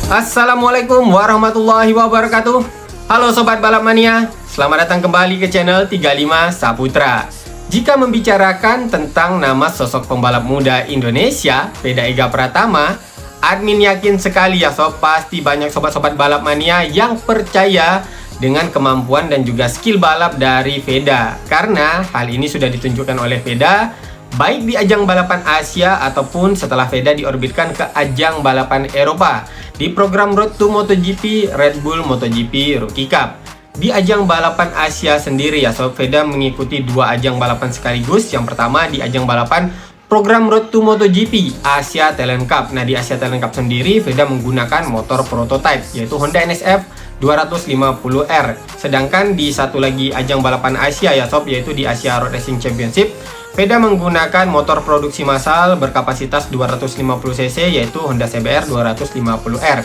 Assalamualaikum warahmatullahi wabarakatuh. Halo Sobat Balap Mania, selamat datang kembali ke channel 35 Saputra. Jika membicarakan tentang nama sosok pembalap muda Indonesia, Veda Ega Pratama, admin yakin sekali ya sob, pasti banyak sobat-sobat balap mania yang percaya dengan kemampuan dan juga skill balap dari Veda. Karena hal ini sudah ditunjukkan oleh Veda baik di ajang balapan Asia ataupun setelah Veda diorbitkan ke ajang balapan Eropa di program Road to MotoGP Red Bull MotoGP Rookie Cup. Di ajang balapan Asia sendiri ya sob, Veda mengikuti dua ajang balapan sekaligus. Yang pertama di ajang balapan program Road to MotoGP Asia Talent Cup. Nah, di Asia Talent Cup sendiri Veda menggunakan motor prototype yaitu Honda NSF 250R. Sedangkan di satu lagi ajang balapan Asia ya sob, yaitu di Asia Road Racing Championship, Veda menggunakan motor produksi massal berkapasitas 250cc yaitu Honda CBR 250R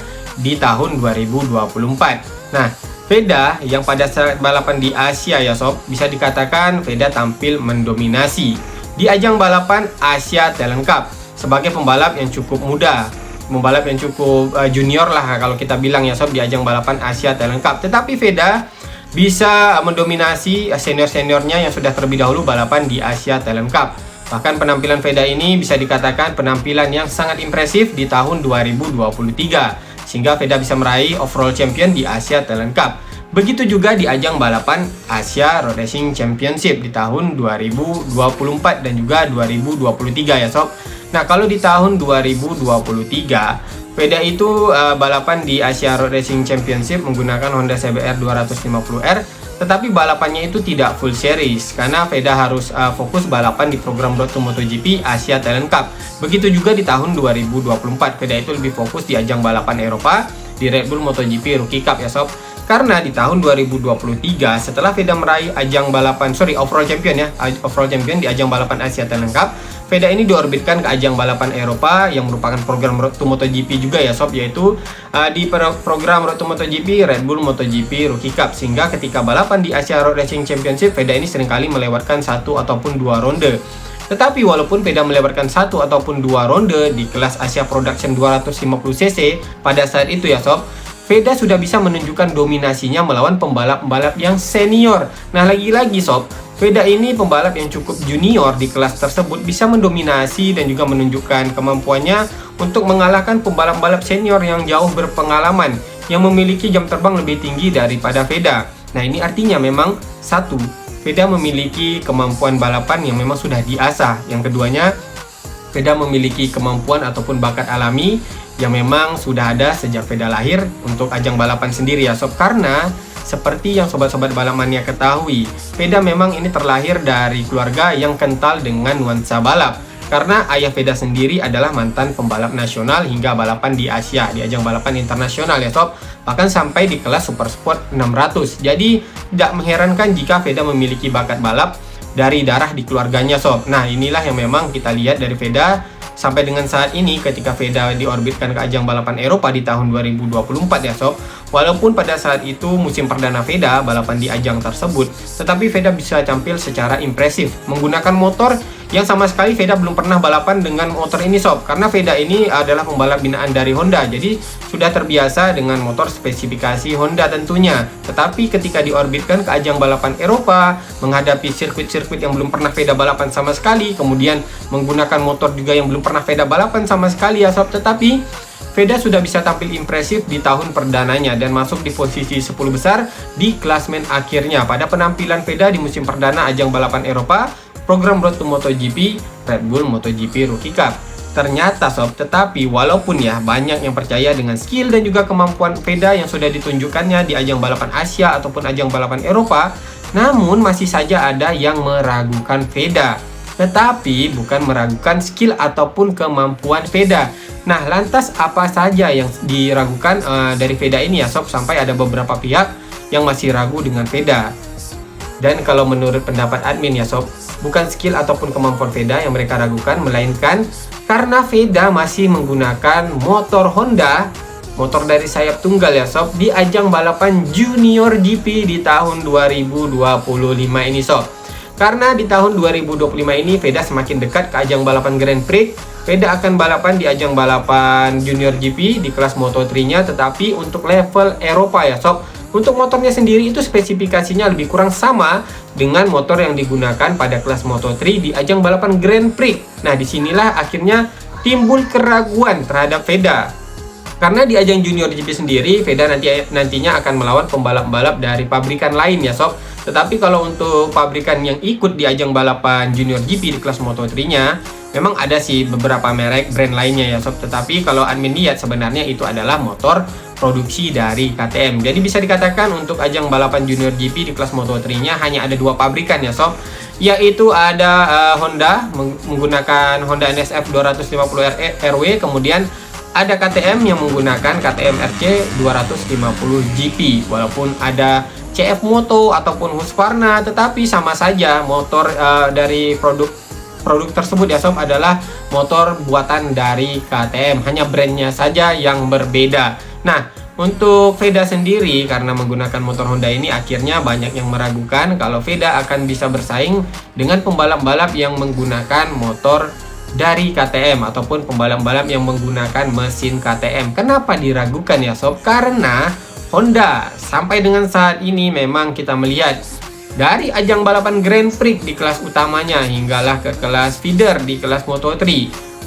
di tahun 2024. Nah, Veda yang pada saat balapan di Asia ya sob, bisa dikatakan Veda tampil mendominasi di ajang balapan Asia Talent Cup sebagai pembalap yang cukup muda, pembalap yang cukup junior lah kalau kita bilang ya sob, di ajang balapan Asia Talent Cup. Tetapi Veda bisa mendominasi senior-seniornya yang sudah terlebih dahulu balapan di Asia Talent Cup. Bahkan penampilan Veda ini bisa dikatakan penampilan yang sangat impresif di tahun 2023, sehingga Veda bisa meraih overall champion di Asia Talent Cup. Begitu juga di ajang balapan Asia Road Racing Championship di tahun 2024 dan juga 2023 ya sob. Nah, kalau di tahun 2023 Veda itu balapan di Asia Road Racing Championship menggunakan Honda CBR 250R, tetapi balapannya itu tidak full series karena Veda harus fokus balapan di program Road to MotoGP Asia Talent Cup. Begitu juga di tahun 2024 Veda itu lebih fokus di ajang balapan Eropa di Red Bull MotoGP Rookie Cup ya sob. Karena di tahun 2023 setelah Veda meraih overall champion di ajang balapan Asia Talent Cup, Veda ini diorbitkan ke ajang balapan Eropa yang merupakan program Road to MotoGP juga ya sob, yaitu di program Road to MotoGP Red Bull MotoGP Rookie Cup. Sehingga ketika balapan di Asia Road Racing Championship, Veda ini seringkali melewatkan satu ataupun dua ronde. Tetapi walaupun Veda melewatkan satu ataupun dua ronde di kelas Asia Production 250cc pada saat itu ya sob, Veda sudah bisa menunjukkan dominasinya melawan pembalap-pembalap yang senior. Nah, lagi-lagi sob, Veda ini pembalap yang cukup junior di kelas tersebut bisa mendominasi dan juga menunjukkan kemampuannya untuk mengalahkan pembalap-pembalap senior yang jauh berpengalaman yang memiliki jam terbang lebih tinggi daripada Veda. Nah, ini artinya memang satu, Veda memiliki kemampuan balapan yang memang sudah diasah. Yang keduanya, Veda memiliki kemampuan ataupun bakat alami yang memang sudah ada sejak Veda lahir untuk ajang balapan sendiri ya sob. Karena seperti yang sobat-sobat balap mania ketahui, Veda memang ini terlahir dari keluarga yang kental dengan nuansa balap. Karena ayah Veda sendiri adalah mantan pembalap nasional hingga balapan di Asia, di ajang balapan internasional ya sob. Bahkan sampai di kelas Super Sport 600. Jadi tidak mengherankan jika Veda memiliki bakat balap dari darah di keluarganya sob. Nah, inilah yang memang kita lihat dari Veda sampai dengan saat ini ketika Veda diorbitkan ke ajang balapan Eropa di tahun 2024 ya sob. Walaupun pada saat itu musim perdana Veda balapan di ajang tersebut, tetapi Veda bisa tampil secara impresif menggunakan motor yang sama sekali Veda belum pernah balapan dengan motor ini sob. Karena Veda ini adalah pembalap binaan dari Honda, jadi sudah terbiasa dengan motor spesifikasi Honda tentunya. Tetapi ketika diorbitkan ke ajang balapan Eropa, menghadapi sirkuit-sirkuit yang belum pernah Veda balapan sama sekali, kemudian menggunakan motor juga yang belum pernah Veda balapan sama sekali ya sob, tetapi Veda sudah bisa tampil impresif di tahun perdananya dan masuk di posisi 10 besar di klasmen akhirnya pada penampilan Veda di musim perdana ajang balapan Eropa program Road to MotoGP Red Bull MotoGP Rookie Cup. Ternyata sob, tetapi walaupun ya banyak yang percaya dengan skill dan juga kemampuan Veda yang sudah ditunjukkannya di ajang balapan Asia ataupun ajang balapan Eropa, namun masih saja ada yang meragukan Veda. Tetapi bukan meragukan skill ataupun kemampuan Veda. Nah, lantas apa saja yang diragukan dari Veda ini ya sob, sampai ada beberapa pihak yang masih ragu dengan Veda. Dan kalau menurut pendapat admin ya sob, bukan skill ataupun kemampuan Veda yang mereka ragukan, melainkan karena Veda masih menggunakan motor Honda, motor dari sayap tunggal ya sob, di ajang balapan Junior GP di tahun 2025 ini sob. Karena di tahun 2025 ini Veda semakin dekat ke ajang balapan Grand Prix. Veda akan balapan di ajang balapan Junior GP di kelas Moto3-nya, tetapi untuk level Eropa ya sob. Untuk motornya sendiri itu spesifikasinya lebih kurang sama dengan motor yang digunakan pada kelas Moto3 di ajang balapan Grand Prix. Nah, disinilah akhirnya timbul keraguan terhadap Veda. Karena di ajang Junior GP sendiri, Veda nantinya akan melawan pembalap-pembalap dari pabrikan lain ya sob. Tetapi kalau untuk pabrikan yang ikut di ajang balapan Junior GP di kelas Moto3-nya, memang ada sih beberapa merek brand lainnya ya sob. Tetapi kalau admin lihat sebenarnya itu adalah motor produksi dari KTM. Jadi bisa dikatakan untuk ajang balapan Junior GP di kelas Moto3-nya hanya ada dua pabrikan ya sob, yaitu ada Honda menggunakan Honda NSF 250 RW, kemudian ada KTM yang menggunakan KTM RC 250 GP. Walaupun ada CF Moto ataupun Husqvarna, tetapi sama saja motor dari produk tersebut ya sob adalah motor buatan dari KTM, hanya brandnya saja yang berbeda. Nah, untuk Veda sendiri karena menggunakan motor Honda ini akhirnya banyak yang meragukan kalau Veda akan bisa bersaing dengan pembalap-pembalap yang menggunakan motor dari KTM ataupun pembalap-pembalap yang menggunakan mesin KTM. Kenapa diragukan ya sob? Karena Honda sampai dengan saat ini memang kita melihat dari ajang balapan Grand Prix di kelas utamanya hinggalah ke kelas feeder di kelas Moto3,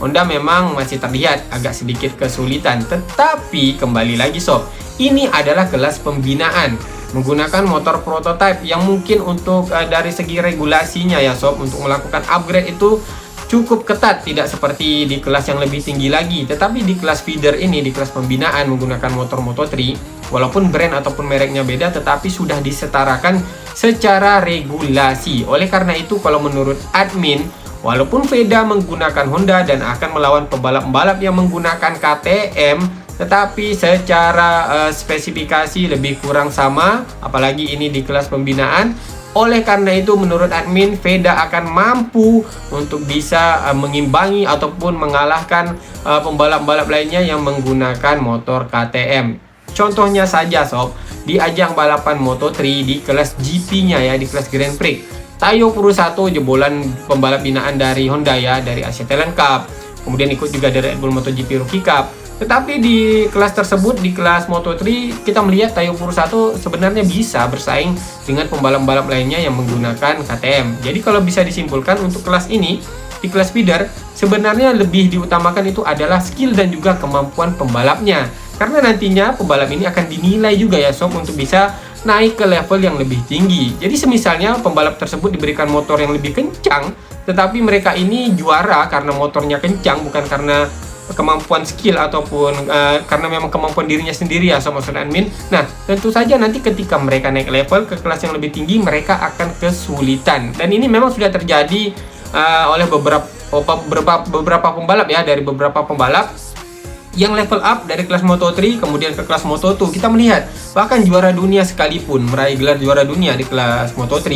Honda memang masih terlihat agak sedikit kesulitan. Tetapi kembali lagi sob, ini adalah kelas pembinaan menggunakan motor prototype yang mungkin untuk dari segi regulasinya ya sob, untuk melakukan upgrade itu cukup ketat, tidak seperti di kelas yang lebih tinggi lagi. Tetapi di kelas feeder ini, di kelas pembinaan menggunakan motor Moto3, walaupun brand ataupun mereknya beda, tetapi sudah disetarakan secara regulasi. Oleh karena itu kalau menurut admin, walaupun Veda menggunakan Honda dan akan melawan pembalap-pembalap yang menggunakan KTM, tetapi secara spesifikasi lebih kurang sama, apalagi ini di kelas pembinaan. Oleh karena itu menurut admin, Veda akan mampu untuk bisa mengimbangi ataupun mengalahkan pembalap-pembalap lainnya yang menggunakan motor KTM. Contohnya saja sob, di ajang balapan Moto3 di kelas GP-nya ya, di kelas Grand Prix, Taiyo Furusato jebolan pembalap binaan dari Honda ya, dari Asia Talent Cup, kemudian ikut juga dari Red Bull MotoGP Rookie Cup. Tetapi di kelas tersebut, di kelas Moto3, kita melihat Taiyo Furusato sebenarnya bisa bersaing dengan pembalap-pembalap lainnya yang menggunakan KTM. Jadi kalau bisa disimpulkan untuk kelas ini, di kelas feeder, sebenarnya lebih diutamakan itu adalah skill dan juga kemampuan pembalapnya. Karena nantinya pembalap ini akan dinilai juga ya sob untuk bisa naik ke level yang lebih tinggi. Jadi semisalnya pembalap tersebut diberikan motor yang lebih kencang, tetapi mereka ini juara karena motornya kencang, bukan karena kemampuan skill ataupun karena memang kemampuan dirinya sendiri ya sob, maksud admin. Nah, tentu saja nanti ketika mereka naik level ke kelas yang lebih tinggi, mereka akan kesulitan. Dan ini memang sudah terjadi oleh beberapa pembalap ya, dari beberapa pembalap yang level up dari kelas Moto3 kemudian ke kelas Moto2. Kita melihat bahkan juara dunia sekalipun meraih gelar juara dunia di kelas Moto3,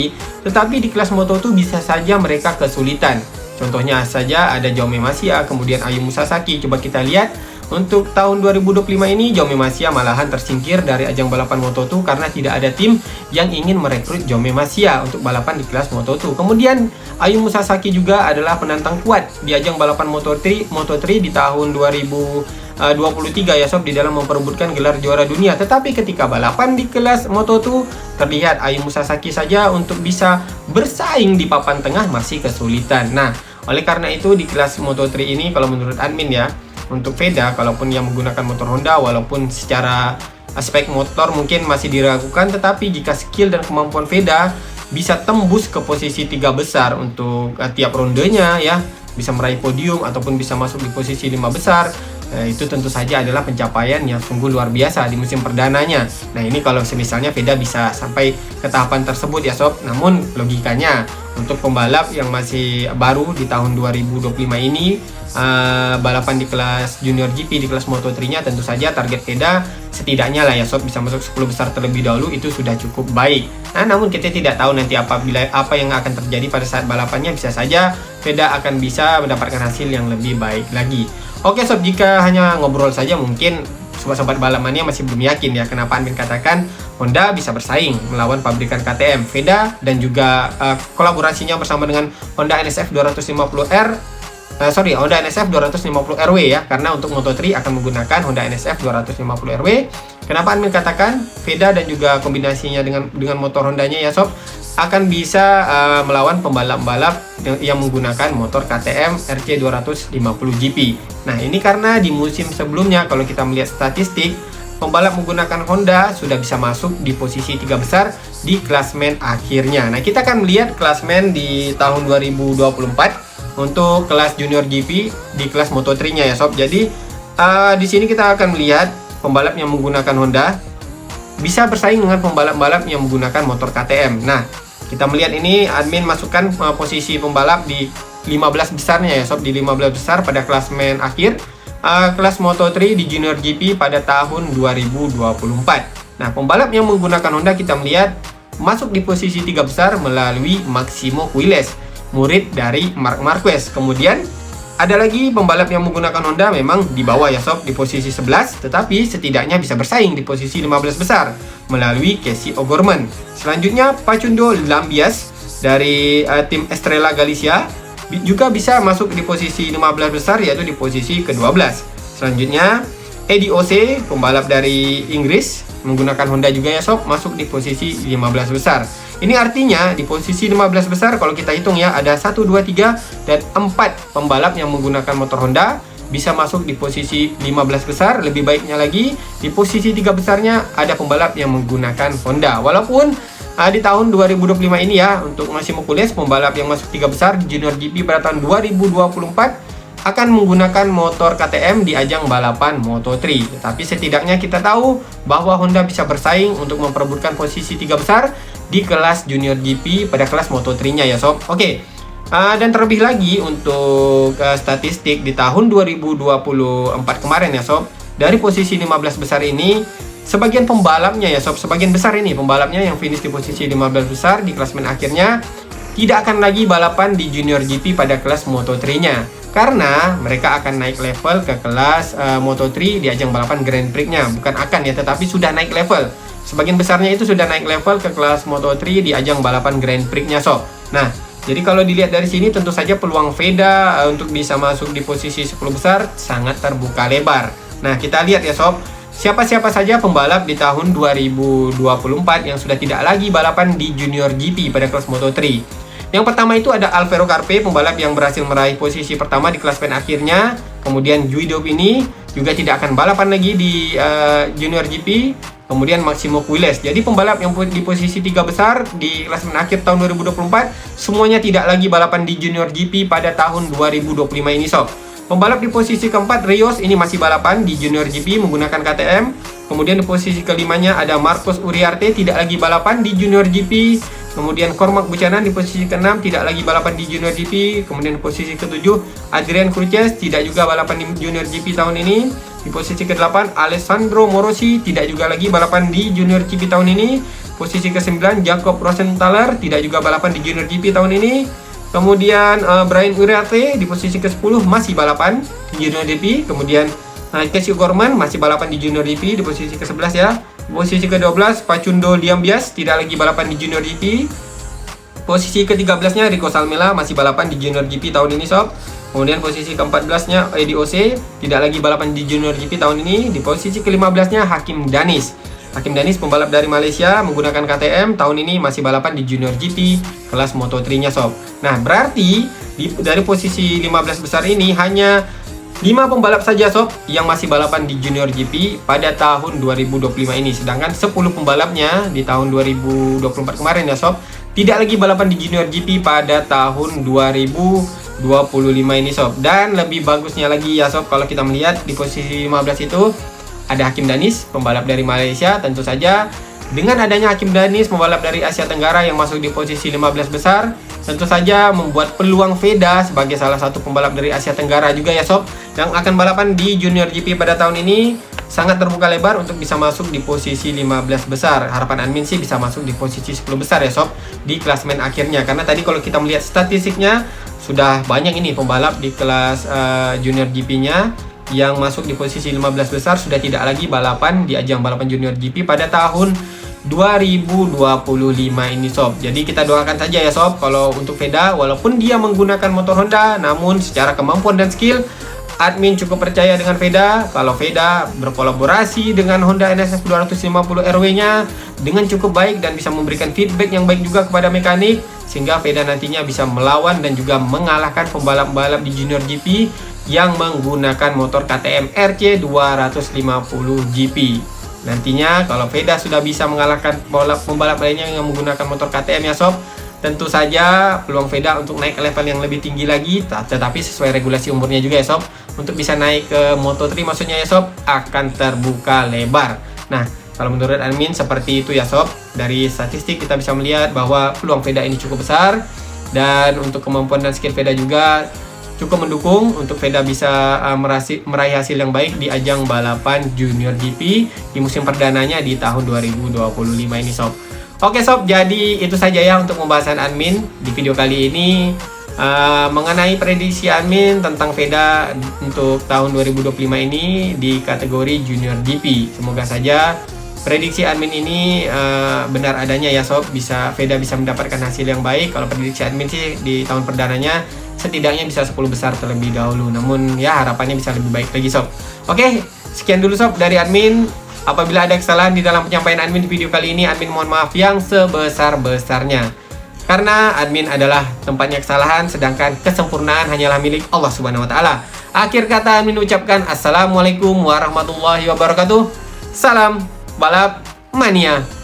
tetapi di kelas Moto2 bisa saja mereka kesulitan. Contohnya saja ada Jaume Masia, kemudian Ayumu Sasaki. Coba kita lihat untuk tahun 2025 ini Jaume Masia malahan tersingkir dari ajang balapan Moto2 karena tidak ada tim yang ingin merekrut Jaume Masia untuk balapan di kelas Moto2. Kemudian Ayumu Sasaki juga adalah penantang kuat di ajang balapan Moto3 di tahun 2023 ya sob, di dalam memperebutkan gelar juara dunia. Tetapi ketika balapan di kelas Moto2, terlihat Ayumu Sasaki saja untuk bisa bersaing di papan tengah masih kesulitan. Nah, oleh karena itu di kelas Moto3 ini kalau menurut admin ya, untuk Veda kalaupun yang menggunakan motor Honda, walaupun secara aspek motor mungkin masih diragukan, tetapi jika skill dan kemampuan Veda bisa tembus ke posisi 3 besar untuk tiap rondenya ya, bisa meraih podium ataupun bisa masuk di posisi 5 besar, itu tentu saja adalah pencapaian yang sungguh luar biasa di musim perdananya. Nah, ini kalau misalnya Veda bisa sampai ke tahapan tersebut ya sob. Namun logikanya untuk pembalap yang masih baru di tahun 2025 ini, balapan di kelas Junior GP, di kelas Moto3-nya, tentu saja target Veda setidaknya lah ya sob bisa masuk 10 besar terlebih dahulu, itu sudah cukup baik. Nah, namun kita tidak tahu nanti apa yang akan terjadi pada saat balapannya. Bisa saja Veda akan bisa mendapatkan hasil yang lebih baik lagi. Oke sob, jika hanya ngobrol saja mungkin sobat-sobat balap mania masih belum yakin ya kenapa admin katakan Honda bisa bersaing melawan pabrikan KTM, VEDA, dan juga kolaborasinya bersama dengan Honda NSF 250R. Honda NSF 250RW ya, karena untuk Moto3 akan menggunakan Honda NSF 250RW. Kenapa admin katakan VEDA dan juga kombinasinya dengan motor Hondanya ya sob, akan bisa melawan pembalap-pembalap yang menggunakan motor KTM RC250GP. Nah, ini karena di musim sebelumnya kalau kita melihat statistik, pembalap menggunakan Honda sudah bisa masuk di posisi 3 besar di klasmen akhirnya. Nah, kita akan melihat klasmen di tahun 2024 untuk kelas Junior GP di kelas Moto3-nya ya sob. Jadi di sini kita akan melihat pembalap yang menggunakan Honda bisa bersaing dengan pembalap-pembalap yang menggunakan motor KTM. Nah, kita melihat ini admin masukkan posisi pembalap di 15 besarnya ya sob, di 15 besar pada klasmen akhir kelas Moto3 di Junior GP pada tahun 2024. Nah, pembalap yang menggunakan Honda kita melihat masuk di posisi 3 besar melalui Maximo Quiles, murid dari Marc Marquez. Kemudian ada lagi pembalap yang menggunakan Honda memang di bawah ya sob, di posisi 11, tetapi setidaknya bisa bersaing di posisi 15 besar melalui Casey O'Gorman. Selanjutnya Facundo Lambias dari tim Estrella Galicia juga bisa masuk di posisi 15 besar, yaitu di posisi ke-12. Selanjutnya Eddie Ose, pembalap dari Inggris menggunakan Honda juga ya sob, masuk di posisi 15 besar. Ini artinya di posisi 15 besar kalau kita hitung ya, ada 1, 2, 3, dan 4 pembalap yang menggunakan motor Honda bisa masuk di posisi 15 besar. Lebih baiknya lagi, di posisi 3 besarnya ada pembalap yang menggunakan Honda. Walaupun di tahun 2025 ini ya, untuk Maximo Quiles, pembalap yang masuk 3 besar di Junior GP pada tahun 2024 akan menggunakan motor KTM di ajang balapan Moto3. Tapi setidaknya kita tahu bahwa Honda bisa bersaing untuk memperebutkan posisi 3 besar di kelas Junior GP pada kelas Moto3-nya ya sob. Oke. Dan terlebih lagi untuk statistik di tahun 2024 kemarin ya sob, dari posisi 15 besar ini sebagian pembalapnya ya sob, sebagian besar ini pembalapnya yang finish di posisi 15 besar di klasmen akhirnya tidak akan lagi balapan di Junior GP pada kelas Moto3-nya, karena mereka akan naik level ke kelas Moto3 di ajang balapan Grand Prix-nya. Bukan akan ya, tetapi sudah naik level. Sebagian besarnya itu sudah naik level ke kelas Moto3 di ajang balapan Grand Prix-nya sob. Nah, jadi kalau dilihat dari sini tentu saja peluang VEDA untuk bisa masuk di posisi 10 besar sangat terbuka lebar. Nah, kita lihat ya sob, siapa-siapa saja pembalap di tahun 2024 yang sudah tidak lagi balapan di Junior GP pada kelas Moto3. Yang pertama itu ada Alvaro Carpe, pembalap yang berhasil meraih posisi pertama di klasmen akhirnya. Kemudian Guido Pini juga tidak akan balapan lagi di Junior GP. Kemudian Maximo Quiles. Jadi pembalap yang di posisi 3 besar di klasmen akhir tahun 2024 semuanya tidak lagi balapan di Junior GP pada tahun 2025 ini sob. Pembalap di posisi keempat, Rios, ini masih balapan di Junior GP menggunakan KTM. Kemudian di posisi kelimanya ada Marcos Uriarte, tidak lagi balapan di Junior GP. Kemudian Cormac Buchanan di posisi ke-6 tidak lagi balapan di Junior GP. Kemudian di posisi ke-7 Adrian Cruces tidak juga balapan di Junior GP tahun ini. Di posisi ke-8 Alessandro Morosi tidak juga lagi balapan di Junior GP tahun ini. Posisi ke-9 Jacob Rosenthaler tidak juga balapan di Junior GP tahun ini. Kemudian Brian Uriarte di posisi ke-10 masih balapan di Junior GP. Kemudian Casey O'Gorman masih balapan di Junior GP di posisi ke-11 ya. Posisi ke-12 Facundo Lambias tidak lagi balapan di Junior GP. Posisi ke-13-nya Rico Salmela masih balapan di Junior GP tahun ini sob. Kemudian posisi ke-14-nya Eddie Ose tidak lagi balapan di Junior GP tahun ini. Di posisi ke-15-nya Hakim Danis. Hakim Danis pembalap dari Malaysia menggunakan KTM tahun ini masih balapan di Junior GP kelas Moto3-nya sob. Nah, berarti dari posisi 15 besar ini hanya 5 pembalap saja sob yang masih balapan di Junior GP pada tahun 2025 ini. Sedangkan 10 pembalapnya di tahun 2024 kemarin ya sob tidak lagi balapan di Junior GP pada tahun 2025 ini sob. Dan lebih bagusnya lagi ya sob, kalau kita melihat di posisi 15 itu ada Hakim Danis, pembalap dari Malaysia. Tentu saja dengan adanya Hakim Danis, pembalap dari Asia Tenggara yang masuk di posisi 15 besar, tentu saja membuat peluang VEDA sebagai salah satu pembalap dari Asia Tenggara juga ya sob, yang akan balapan di Junior GP pada tahun ini sangat terbuka lebar untuk bisa masuk di posisi 15 besar. Harapan admin sih bisa masuk di posisi 10 besar ya sob di klasmen akhirnya. Karena tadi kalau kita melihat statistiknya sudah banyak ini pembalap di kelas Junior GP-nya yang masuk di posisi 15 besar sudah tidak lagi balapan di ajang balapan Junior GP pada tahun 2025 ini sob. Jadi kita doakan saja ya sob, kalau untuk Veda walaupun dia menggunakan motor Honda, namun secara kemampuan dan skill admin cukup percaya dengan Veda. Kalau Veda berkolaborasi dengan Honda NSF 250 RW-nya dengan cukup baik dan bisa memberikan feedback yang baik juga kepada mekanik, sehingga Veda nantinya bisa melawan dan juga mengalahkan pembalap-pembalap di Junior GP yang menggunakan motor KTM RC 250 GP. Nantinya kalau Veda sudah bisa mengalahkan pembalap lainnya yang menggunakan motor KTM ya sob, tentu saja peluang Veda untuk naik ke level yang lebih tinggi lagi, tetapi sesuai regulasi umurnya juga ya sob, untuk bisa naik ke Moto3 maksudnya ya sob, akan terbuka lebar. Nah, kalau menurut admin seperti itu ya sob. Dari statistik kita bisa melihat bahwa peluang Veda ini cukup besar, dan untuk kemampuan dan skill Veda juga cukup mendukung untuk Veda bisa meraih hasil yang baik di ajang balapan Junior GP di musim perdananya di tahun 2025 ini sob. Oke sob, jadi itu saja ya untuk pembahasan admin di video kali ini mengenai prediksi admin tentang Veda untuk tahun 2025 ini di kategori Junior GP. Semoga saja prediksi admin ini benar adanya ya sob, Veda bisa mendapatkan hasil yang baik. Kalau prediksi admin sih di tahun perdananya setidaknya bisa 10 besar terlebih dahulu, namun ya harapannya bisa lebih baik lagi sob. Oke, sekian dulu sob dari admin. Apabila ada kesalahan di dalam penyampaian admin di video kali ini, admin mohon maaf yang sebesar-besarnya, karena admin adalah tempatnya kesalahan, sedangkan kesempurnaan hanyalah milik Allah Subhanahu wa Ta'ala. Akhir kata admin ucapkan assalamualaikum warahmatullahi wabarakatuh. Salam balap mania.